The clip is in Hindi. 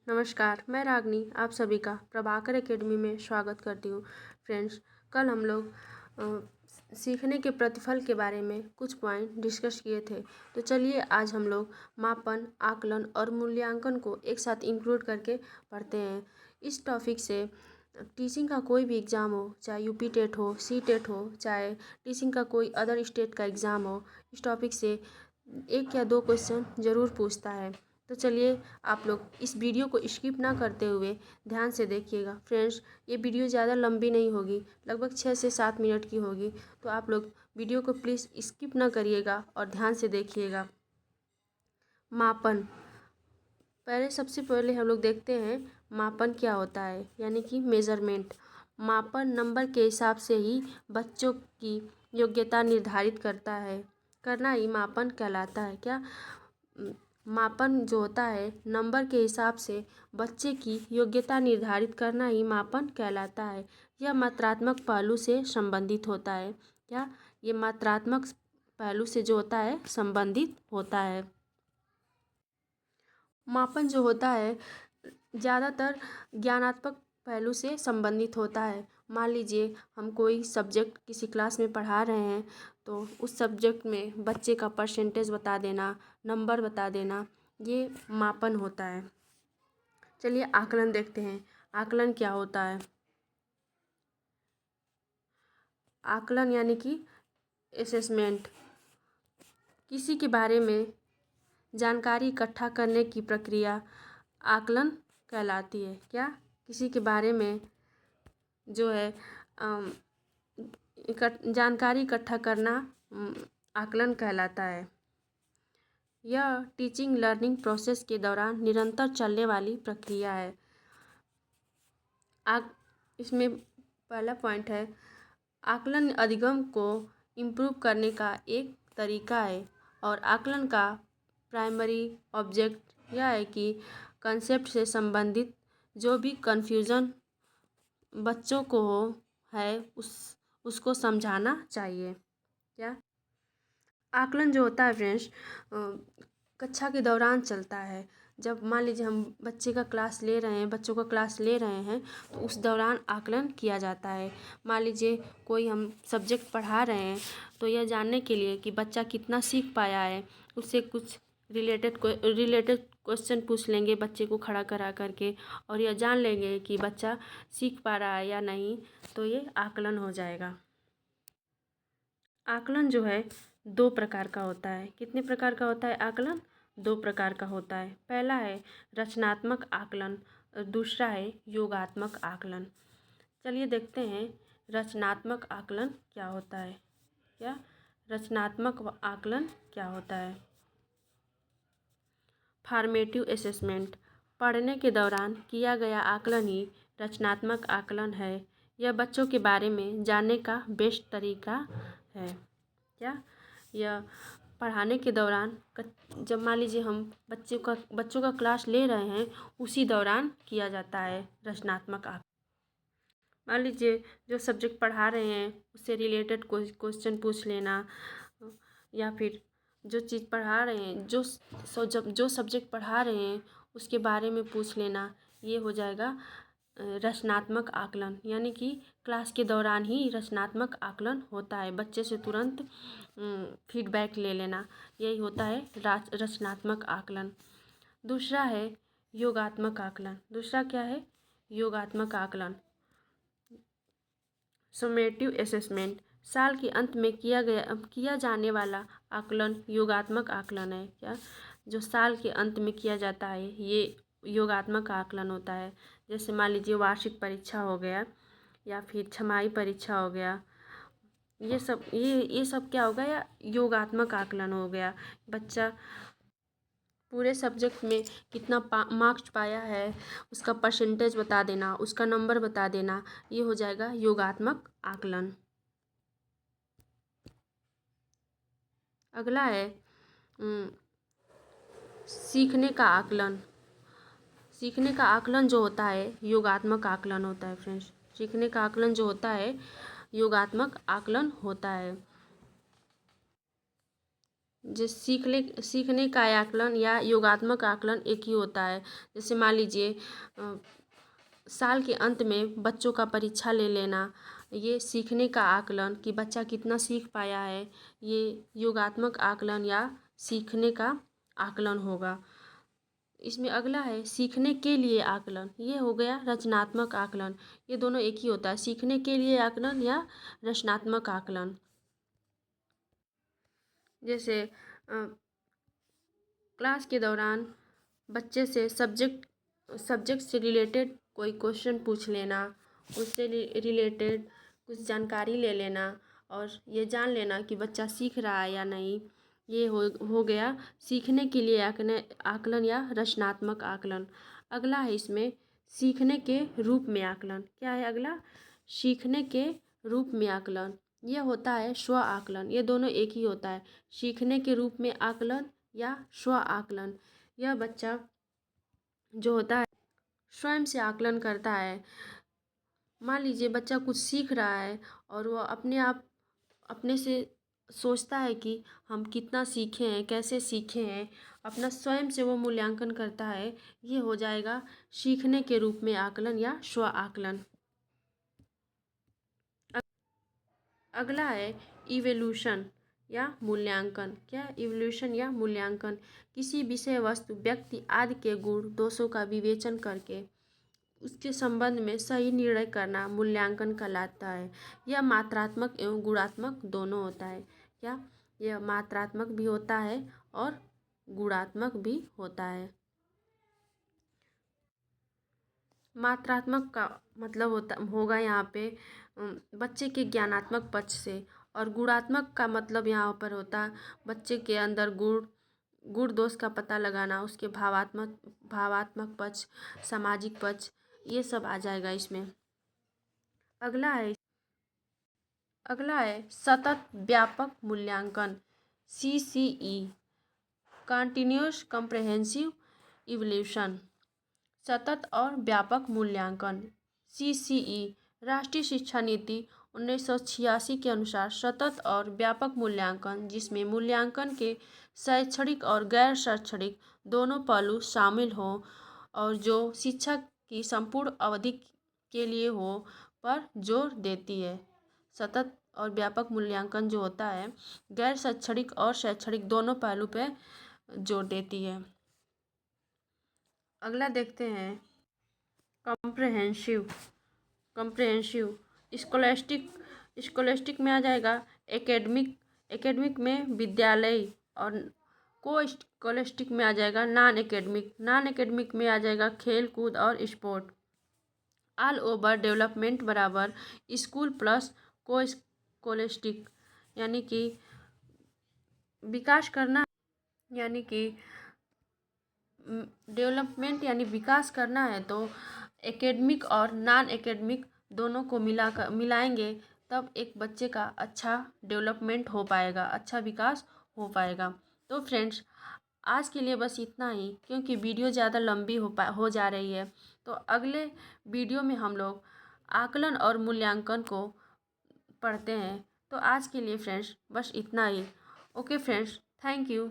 नमस्कार, मैं रागनी आप सभी का प्रभाकर एकेडमी में स्वागत करती हूँ। फ्रेंड्स, कल हम लोग सीखने के प्रतिफल के बारे में कुछ पॉइंट डिस्कस किए थे। तो चलिए आज हम लोग मापन, आकलन और मूल्यांकन को एक साथ इंक्लूड करके पढ़ते हैं। इस टॉपिक से टीचिंग का कोई भी एग्ज़ाम हो, चाहे यूपी टेट हो, सी टेट हो, चाहे टीचिंग का कोई अदर स्टेट का एग्ज़ाम हो, इस टॉपिक से एक या दो क्वेश्चन ज़रूर पूछता है। तो चलिए आप लोग इस वीडियो को स्किप ना करते हुए ध्यान से देखिएगा। फ्रेंड्स, ये वीडियो ज़्यादा लंबी नहीं होगी, लगभग 6 से 7 मिनट की होगी। तो आप लोग वीडियो को प्लीज़ स्किप ना करिएगा और ध्यान से देखिएगा। मापन, सबसे पहले हम लोग देखते हैं मापन क्या होता है, यानी कि मेज़रमेंट। मापन नंबर के हिसाब से ही बच्चों की योग्यता निर्धारित करना ही मापन कहलाता है। क्या मापन जो होता है नंबर के हिसाब से बच्चे की योग्यता निर्धारित करना ही मापन कहलाता है। यह मात्रात्मक पहलू से संबंधित होता है। क्या ये मात्रात्मक पहलू से जो होता है संबंधित होता है। मापन जो होता है ज़्यादातर ज्ञानात्मक पहलू से संबंधित होता है। मान लीजिए हम कोई सब्जेक्ट किसी क्लास में पढ़ा रहे हैं, तो उस सब्जेक्ट में बच्चे का परसेंटेज बता देना, नंबर बता देना, ये मापन होता है। चलिए आकलन देखते हैं। आकलन क्या होता है। आकलन यानी कि असेसमेंट, किसी के बारे में जानकारी इकट्ठा करने की प्रक्रिया आकलन कहलाती है। क्या किसी के बारे में जो है जानकारी इकट्ठा करना आकलन कहलाता है। यह टीचिंग लर्निंग प्रोसेस के दौरान निरंतर चलने वाली प्रक्रिया है। इसमें पहला पॉइंट है, आकलन अधिगम को इम्प्रूव करने का एक तरीका है और आकलन का प्राइमरी ऑब्जेक्ट यह है कि कंसेप्ट से संबंधित जो भी कन्फ्यूज़न बच्चों को है उसको समझाना चाहिए। क्या आकलन जो होता है फ्रेंड्स कक्षा के दौरान चलता है। जब मान लीजिए हम बच्चों का क्लास ले रहे हैं तो उस दौरान आकलन किया जाता है। मान लीजिए कोई हम सब्जेक्ट पढ़ा रहे हैं, तो यह जानने के लिए कि बच्चा कितना सीख पाया है, उससे कुछ रिलेटेड क्वेश्चन पूछ लेंगे बच्चे को खड़ा करा करके, और यह जान लेंगे कि बच्चा सीख पा रहा है या नहीं, तो ये आकलन हो जाएगा। आकलन जो है 2 प्रकार का होता है। कितने प्रकार का होता है आकलन? 2 प्रकार का होता है। पहला है रचनात्मक आकलन और दूसरा है योगात्मक आकलन। चलिए देखते हैं रचनात्मक आकलन क्या होता है। क्या रचनात्मक आकलन क्या होता है? फॉर्मेटिव असेसमेंट, पढ़ने के दौरान किया गया आकलन ही रचनात्मक आकलन है। यह बच्चों के बारे में जानने का बेस्ट तरीका है। क्या यह पढ़ाने के दौरान जब मान लीजिए हम बच्चों का क्लास ले रहे हैं, उसी दौरान किया जाता है रचनात्मक आकलन। मान लीजिए जो सब्जेक्ट पढ़ा रहे हैं उससे रिलेटेड क्वेश्चन पूछ लेना, या फिर जो चीज़ पढ़ा रहे हैं जो सब्जेक्ट पढ़ा रहे हैं उसके बारे में पूछ लेना, ये हो जाएगा रचनात्मक आकलन। यानी कि क्लास के दौरान ही रचनात्मक आकलन होता है, बच्चे से तुरंत फीडबैक ले लेना, यही होता है रचनात्मक आकलन। दूसरा है योगात्मक आकलन। दूसरा क्या है? योगात्मक आकलन। समेटिव असेसमेंट, साल के अंत में किया जाने वाला आकलन योगात्मक आकलन है। क्या जो साल के अंत में किया जाता है ये योगात्मक आकलन होता है। जैसे मान लीजिए वार्षिक परीक्षा हो गया या फिर छमाही परीक्षा हो गया, ये सब क्या हो गया? या योगात्मक आकलन हो गया। बच्चा पूरे सब्जेक्ट में कितना मार्क्स पाया है उसका परसेंटेज बता देना, उसका नंबर बता देना, ये हो जाएगा योगात्मक आकलन। अगला है सीखने का आकलन। सीखने का आकलन जो होता है योगात्मक आकलन होता है फ्रेंड्स। सीखने का आकलन जो होता है योगात्मक आकलन होता है। जो सीखने का आकलन या योगात्मक आकलन एक ही होता है। जैसे मान लीजिए साल के अंत में बच्चों का परीक्षा ले लेना, ये सीखने का आकलन कि बच्चा कितना सीख पाया है, ये योगात्मक आकलन या सीखने का आकलन होगा। इसमें अगला है सीखने के लिए आकलन, ये हो गया रचनात्मक आकलन। ये दोनों एक ही होता है, सीखने के लिए आकलन या रचनात्मक आकलन। जैसे क्लास के दौरान बच्चे से सब्जेक्ट से रिलेटेड कोई क्वेश्चन पूछ लेना, उससे रिलेटेड कुछ जानकारी ले लेना और ये जान लेना कि बच्चा सीख रहा है या नहीं, ये हो गया सीखने के लिए आकलन या रचनात्मक आकलन। अगला है इसमें सीखने के रूप में आकलन। क्या है अगला? सीखने के रूप में आकलन। यह होता है स्व आकलन। ये दोनों एक ही होता है, सीखने के रूप में आकलन या स्व आकलन। यह बच्चा जो होता है स्वयं से आकलन करता है। मान लीजिए बच्चा कुछ सीख रहा है और वो अपने से सोचता है कि हम कितना सीखे हैं, कैसे सीखे हैं, अपना स्वयं से वो मूल्यांकन करता है। ये हो जाएगा सीखने के रूप में आकलन या स्व आकलन। अगला है इवोल्यूशन या मूल्यांकन। क्या? इवोल्यूशन या मूल्यांकन किसी विषय वस्तु व्यक्ति आदि के गुण दोषों का विवेचन करके उसके संबंध में सही निर्णय करना मूल्यांकन कहलाता है। यह मात्रात्मक एवं गुणात्मक दोनों होता है। क्या? यह मात्रात्मक भी होता है और गुणात्मक भी होता है। मात्रात्मक का मतलब होगा यहाँ पे बच्चे के ज्ञानात्मक पक्ष से, और गुणात्मक का मतलब यहाँ पर होता बच्चे के अंदर गुण दोष का पता लगाना, उसके भावात्मक पक्ष, सामाजिक पक्ष, ये सब आ जाएगा इसमें। अगला है सतत व्यापक मूल्यांकन, CCE, कंटिन्यूअस कॉम्प्रहेंसिव इवोल्यूशन। सतत और व्यापक मूल्यांकन, CCE, राष्ट्रीय शिक्षा नीति 1986 के अनुसार सतत और व्यापक मूल्यांकन, जिसमें मूल्यांकन के शैक्षणिक और गैर शैक्षणिक दोनों पहलू शामिल हों और जो शिक्षा की संपूर्ण अवधि के लिए हो, पर जोर देती है। सतत और व्यापक मूल्यांकन जो होता है गैर शैक्षणिक और शैक्षणिक दोनों पहलू पे जोर देती है। अगला देखते हैं कॉम्प्रहेंसिव स्कॉलस्टिक में आ जाएगा एकेडमिक में विद्यालय, और को स्कॉलस्टिक में आ जाएगा नॉन एकेडमिक में आ जाएगा खेल कूद और स्पोर्ट। ऑल ओवर डेवलपमेंट बराबर स्कूल प्लस को स्कॉलस्टिक, यानी कि विकास करना, यानी कि डेवलपमेंट यानी विकास करना है तो एकेडमिक और नॉन एकेडमिक दोनों को मिलाएंगे, तब एक बच्चे का अच्छा डेवलपमेंट हो पाएगा, अच्छा विकास हो पाएगा। तो फ्रेंड्स आज के लिए बस इतना ही, क्योंकि वीडियो ज़्यादा लंबी हो जा रही है। तो अगले वीडियो में हम लोग आकलन और मूल्यांकन को पढ़ते हैं। तो आज के लिए फ्रेंड्स बस इतना ही। Okay friends, thank you.